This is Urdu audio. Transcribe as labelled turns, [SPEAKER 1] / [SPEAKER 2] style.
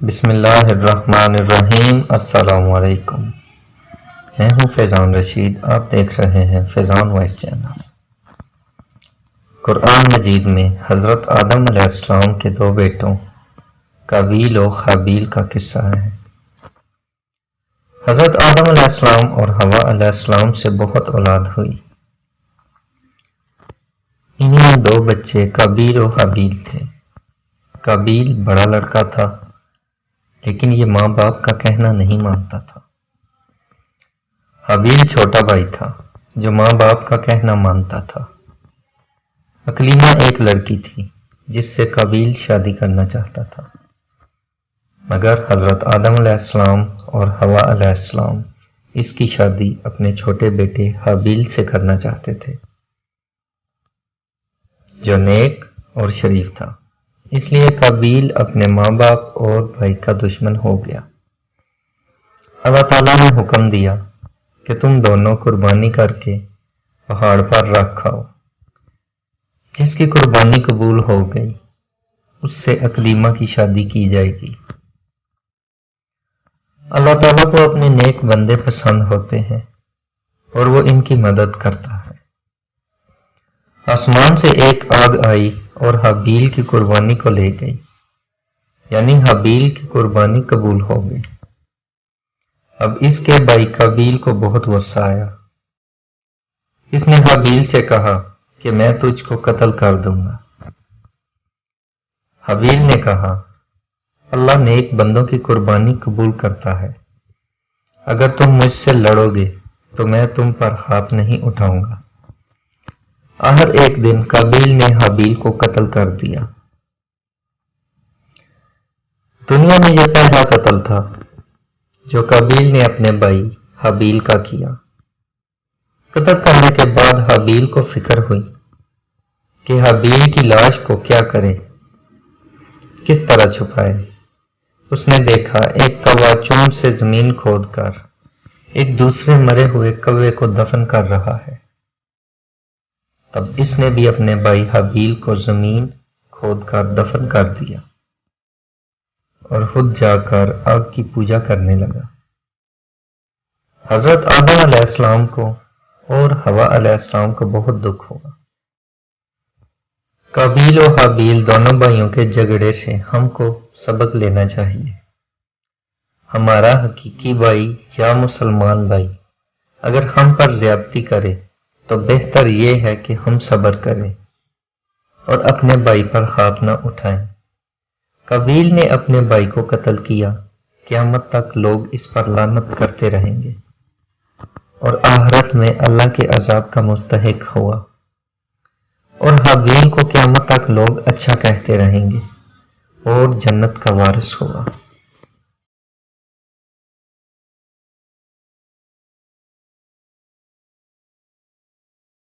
[SPEAKER 1] بسم اللہ الرحمن الرحیم۔ السلام علیکم، میں ہوں فیضان رشید، آپ دیکھ رہے ہیں فیضان وائس چینل۔ قرآن مجید میں حضرت آدم علیہ السلام کے دو بیٹوں قابیل و ہابیل کا قصہ ہے۔ حضرت آدم علیہ السلام اور حوا علیہ السلام سے بہت اولاد ہوئی۔ انہی میں دو بچے قابیل و ہابیل تھے۔ قابیل بڑا لڑکا تھا، لیکن یہ ماں باپ کا کہنا نہیں مانتا تھا۔ ہابیل چھوٹا بھائی تھا جو ماں باپ کا کہنا مانتا تھا۔ اکلیمہ ایک لڑکی تھی جس سے قابیل شادی کرنا چاہتا تھا، مگر حضرت آدم علیہ السلام اور حوا علیہ السلام اس کی شادی اپنے چھوٹے بیٹے ہابیل سے کرنا چاہتے تھے، جو نیک اور شریف تھا۔ اس لیے قابیل اپنے ماں باپ اور بھائی کا دشمن ہو گیا۔ اللہ تعالیٰ نے حکم دیا کہ تم دونوں قربانی کر کے پہاڑ پر رکھ کھاؤ۔ جس کی قربانی قبول ہو گئی اس سے اکلیمہ کی شادی کی جائے گی۔ اللہ تعالیٰ کو اپنے نیک بندے پسند ہوتے ہیں اور وہ ان کی مدد کرتا ہے۔ آسمان سے ایک آگ آئی اور ہابیل کی قربانی کو لے گئی، یعنی ہابیل کی قربانی قبول ہو گئی۔ اب اس کے بھائی قابیل کو بہت غصہ آیا۔ اس نے ہابیل سے کہا کہ میں تجھ کو قتل کر دوں گا۔ ہابیل نے کہا، اللہ نیک بندوں کی قربانی قبول کرتا ہے، اگر تم مجھ سے لڑو گے تو میں تم پر ہاتھ نہیں اٹھاؤں گا۔ آخر ایک دن قابیل نے ہابیل کو قتل کر دیا۔ دنیا میں یہ پہلا قتل تھا جو قابیل نے اپنے بھائی ہابیل کا کیا۔ قتل کرنے کے بعد ہابیل کو فکر ہوئی کہ ہابیل کی لاش کو کیا کرے، کس طرح چھپائے۔ اس نے دیکھا ایک کوا چونٹ سے زمین کھود کر ایک دوسرے مرے ہوئے کوے کو دفن کر رہا ہے۔ تب اس نے بھی اپنے بھائی ہابیل کو زمین کھود کر دفن کر دیا اور خود جا کر آگ کی پوجا کرنے لگا۔ حضرت آدم علیہ السلام کو اور حوا علیہ السلام کو بہت دکھ ہوا۔ قابیل و ہابیل دونوں بھائیوں کے جھگڑے سے ہم کو سبق لینا چاہیے۔ ہمارا حقیقی بھائی یا مسلمان بھائی اگر ہم پر زیادتی کرے تو بہتر یہ ہے کہ ہم صبر کریں اور اپنے بھائی پر ہاتھ نہ اٹھائیں۔ قابیل نے اپنے بھائی کو قتل کیا، قیامت تک لوگ اس پر لعنت کرتے رہیں گے اور آخرت میں اللہ کے عذاب کا مستحق ہوا، اور ہابیل کو قیامت تک لوگ اچھا کہتے رہیں گے اور جنت کا وارث ہوا۔